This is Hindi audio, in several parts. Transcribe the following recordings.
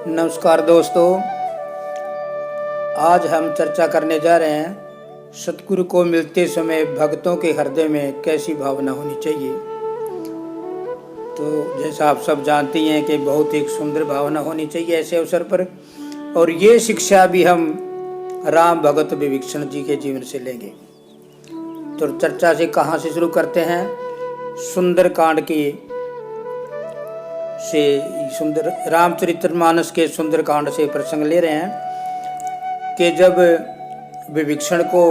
नमस्कार दोस्तों, आज हम चर्चा करने जा रहे हैं सतगुरु को मिलते समय भक्तों के हृदय में कैसी भावना होनी चाहिए। तो जैसा आप सब जानती हैं कि बहुत एक सुंदर भावना होनी चाहिए ऐसे अवसर पर, और ये शिक्षा भी हम राम भगत विभीषण जी के जीवन से लेंगे। तो चर्चा से कहाँ से शुरू करते हैं? सुंदरकांड की से सुंदर रामचरितमानस के सुंदरकांड से प्रसंग ले रहे हैं कि जब विभीषण को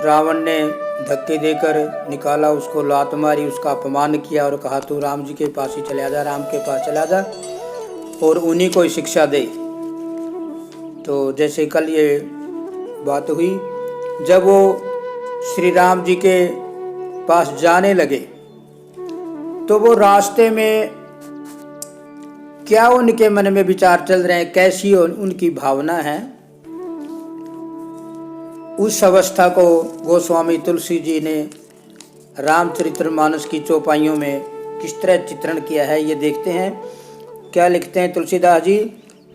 रावण ने धक्के देकर निकाला, उसको लात मारी, उसका अपमान किया और कहा तू राम जी के पास ही चला जा, राम के पास चला जा और उन्हीं को शिक्षा दे। तो जैसे कल ये बात हुई, जब वो श्री राम जी के पास जाने लगे तो वो रास्ते में क्या उनके मन में विचार चल रहे हैं, कैसी उनकी भावना है, उस अवस्था को गोस्वामी तुलसी जी ने रामचरितमानस की चौपाइयों में किस तरह चित्रण किया है, ये देखते हैं। क्या लिखते हैं तुलसीदास जी?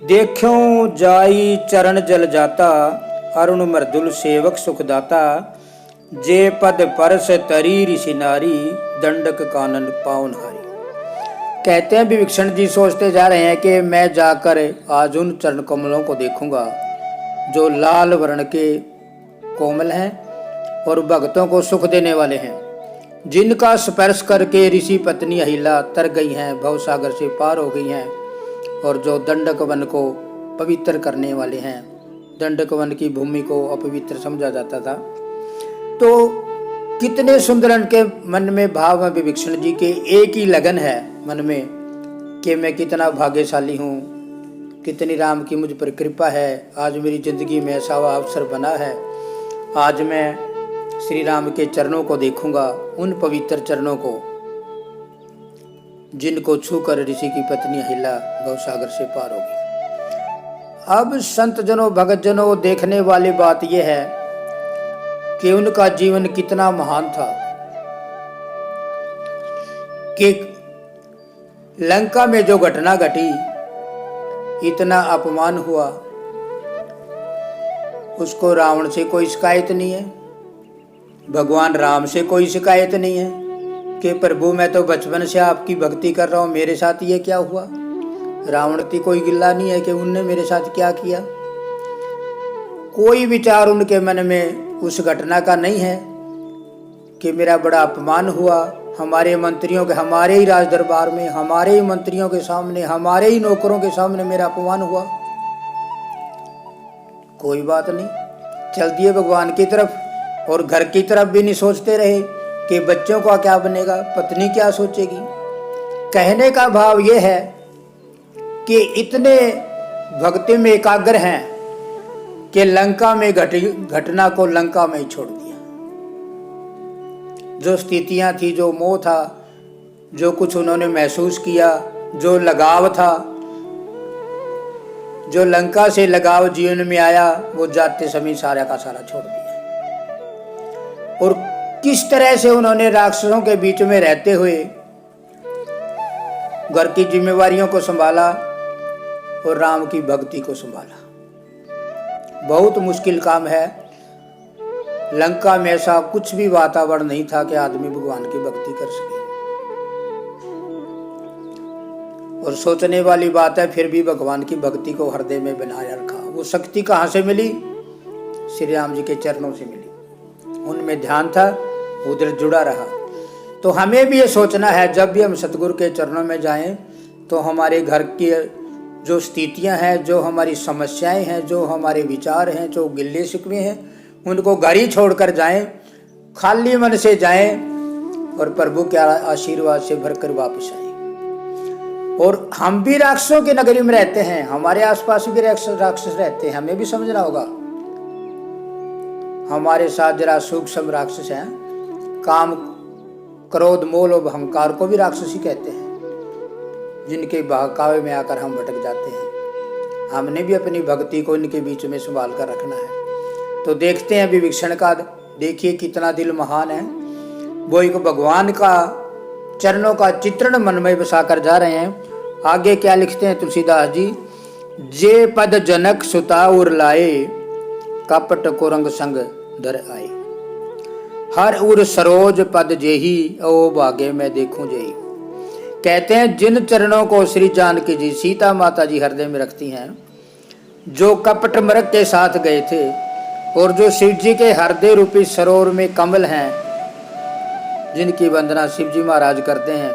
देखो जाई चरण जल जाता, अरुण मृदुल सेवक सुखदाता, जे पद परस तरी ऋषि नारी, दंडक कानन पावन हारी। कहते हैं विभीषण जी सोचते जा रहे हैं कि मैं जाकर आज उन चरण कमलों को देखूंगा जो लाल वर्ण के कोमल हैं और भक्तों को सुख देने वाले हैं, जिनका स्पर्श करके ऋषि पत्नी अहिला तर गई हैं, भवसागर से पार हो गई हैं, और जो दंडक वन को पवित्र करने वाले हैं। दंडक वन की भूमि को अपवित्र समझा जाता था। तो कितने सुंदर उनके मन में भाव है विभीषण जी के, एक ही लगन है मन में कि मैं कितना भाग्यशाली हूँ, कितनी राम की मुझ पर कृपा है, आज मेरी जिंदगी में ऐसा अवसर बना है, आज मैं श्री राम के चरणों को देखूंगा, उन पवित्र चरणों को जिनको छूकर ऋषि की पत्नी अहिला भवसागर से पार होगी। अब संत जनों भगत जनों देखने वाली बात यह है कि उनका जीवन कितना महान था कि लंका में जो घटना घटी, इतना अपमान हुआ, उसको रावण से कोई शिकायत नहीं है, भगवान राम से कोई शिकायत नहीं है कि प्रभु मैं तो बचपन से आपकी भक्ति कर रहा हूं, मेरे साथ ये क्या हुआ। रावण की कोई गिल्ला नहीं है कि उनने मेरे साथ क्या किया। कोई विचार उनके मन में उस घटना का नहीं है कि मेरा बड़ा अपमान हुआ, हमारे मंत्रियों के, हमारे ही राज दरबार में, हमारे ही मंत्रियों के सामने, हमारे ही नौकरों के सामने मेरा अपमान हुआ। कोई बात नहीं, चल दिए भगवान की तरफ, और घर की तरफ भी नहीं सोचते रहे कि बच्चों का क्या बनेगा, पत्नी क्या सोचेगी। कहने का भाव यह है कि इतने भक्ति में एकाग्र हैं कि लंका में घटना को लंका में ही छोड़ दिया। जो स्थितियां थी, जो मोह था, जो कुछ उन्होंने महसूस किया, जो लगाव था, जो लंका से लगाव जीवन में आया, वो जाते समय सारा का सारा छोड़ दिया। और किस तरह से उन्होंने राक्षसों के बीच में रहते हुए घर की जिम्मेवारियों को संभाला और राम की भक्ति को संभाला। बहुत मुश्किल काम है। लंका में ऐसा कुछ भी वातावरण नहीं था कि आदमी भगवान की भक्ति कर सके। और सोचने वाली बात है, फिर भी भगवान की भक्ति को हृदय में बनाए रखा। वो शक्ति कहाँ से मिली? श्री राम जी के चरणों से मिली। उनमें ध्यान था, उधर जुड़ा रहा। तो हमें भी ये सोचना है, जब भी हम सतगुरु के चरणों में जाएं तो हमारे घर की जो स्थितियां हैं, जो हमारी समस्याएं हैं, जो हमारे विचार हैं, जो गिल्ले शिकवे हैं, उनको घर ही छोड़कर जाएं, खाली मन से जाएं और प्रभु के आशीर्वाद से भरकर वापस आएं। और हम भी राक्षसों की नगरी में रहते हैं, हमारे आसपास भी राक्षस रहते हैं, हमें भी समझना होगा। हमारे साथ जरा सूक्ष्म राक्षस हैं, काम क्रोध मोल और अहंकार को भी राक्षसी कहते हैं, जिनके बहकावे में आकर हम भटक जाते हैं। हमने भी अपनी भक्ति को इनके बीच में संभाल कर रखना है। तो देखते हैं विभीषण का, देखिए कितना दिल महान है। वो एक भगवान का चरणों का चित्रण मन में बसा कर जा रहे हैं। आगे क्या लिखते हैं तुलसीदास जी, जे पद जनक सुता उर लाए, कपट कुरंग संग धर आए। हर उर सरोज पद जेही, ओ भागे मैं देखूं जेही। कहते हैं जिन चरणों को श्री जानकी जी सीता माता जी हृदय में रखती हैं, जो कपट मृग के साथ गए थे और जो शिव जी के हृदय रूपी सरोवर में कमल हैं, जिनकी वंदना शिव जी महाराज करते हैं,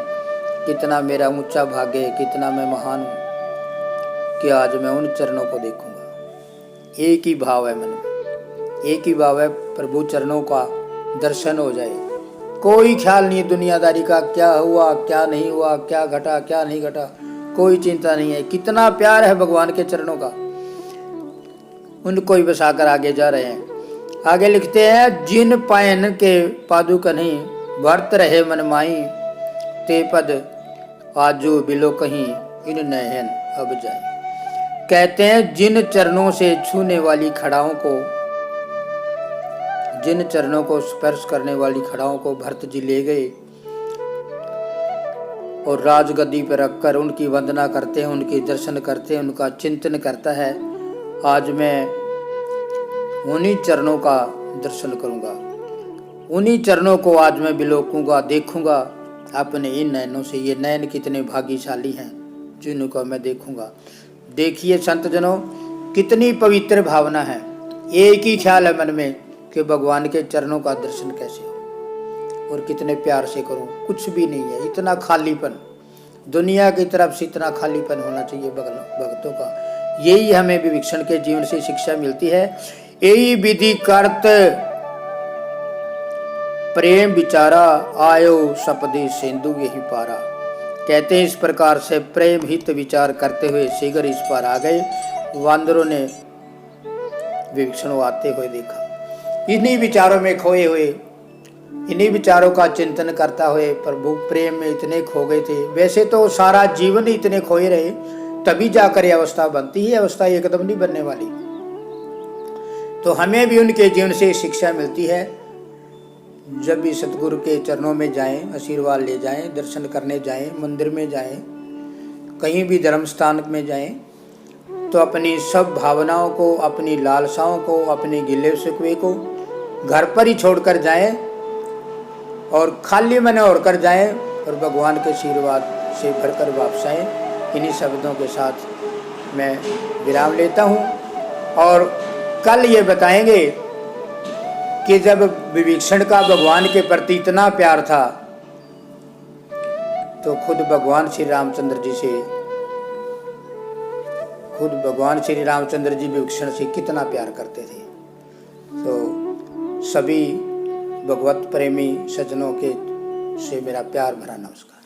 कितना मेरा ऊंचा भाग्य है, कितना मैं महान हूं कि आज मैं उन चरणों को देखूंगा। एक ही भाव है मन में, एक ही भाव है प्रभु चरणों का दर्शन हो जाए। कोई ख्याल नहीं दुनियादारी का, क्या हुआ क्या नहीं हुआ, क्या घटा क्या नहीं घटा, कोई चिंता नहीं है। कितना प्यार है भगवान के चरणों का, उनको ही बसाकर आगे जा रहे हैं। आगे लिखते हैं, जिन पायन के पादुक नहीं, भरत रहे मन माई, ते पद आजू बिलो कहीं, इन नयन अब जाए। कहते हैं जिन चरणों से छूने वाली खड़ाओं को, जिन चरणों को स्पर्श करने वाली खड़ाओं को भरत जी ले गए और राजगद्दी पर रखकर उनकी वंदना करते हैं, उनके दर्शन करते हैं, उनका चिंतन करता है। आज मैं उन्हीं चरणों का दर्शन करूंगा, उन्हीं चरणों को आज मैं बिलोकूंगा, देखूंगा अपने इन नयनों से। ये नयन कितने भाग्यशाली हैं जिनको मैं देखूंगा। देखिए संत जनों, कितनी पवित्र भावना है। एक ही ख्याल है मन में कि भगवान के चरणों का दर्शन कैसे हो और कितने प्यार से करूं। कुछ भी नहीं है, इतना खालीपन, दुनिया की तरफ से इतना खालीपन होना चाहिए भक्तों का। यही हमें विभीषण के जीवन से शिक्षा मिलती है। यही विधि करत प्रेम विचारा, आयो सपदे सिंधु यही पारा। कहते हैं इस प्रकार से प्रेम हित विचार करते हुए शीघ्र इस पार आ गए। वानरों ने विभीषण को आते हुए देखा, इन्हीं विचारों में खोए हुए, इन्हीं विचारों का चिंतन करता हुए प्रभु प्रेम में इतने खो गए थे। वैसे तो सारा जीवन इतने खोए रहे, तभी जाकर यह अवस्था बनती है, अवस्था एकदम नहीं बनने वाली। तो हमें भी उनके जीवन से शिक्षा मिलती है। जब भी सतगुरु के चरणों में जाएं, आशीर्वाद ले जाएं, दर्शन करने जाएं, मंदिर में जाएं, कहीं भी धर्म स्थान में जाएं, तो अपनी सब भावनाओं को, अपनी लालसाओं को, अपने गिले शिकवे को घर पर ही छोड़कर जाएं और खाली मन होकर जाएं और भगवान के आशीर्वाद से भरकर वापस आएं। इन्हीं शब्दों के साथ मैं विराम लेता हूं और कल ये बताएंगे कि जब विभीषण का भगवान के प्रति इतना प्यार था तो खुद भगवान श्री रामचंद्र जी विभीषण से कितना प्यार करते थे। तो सभी भगवत प्रेमी सज्जनों के से मेरा प्यार भरा नमस्कार।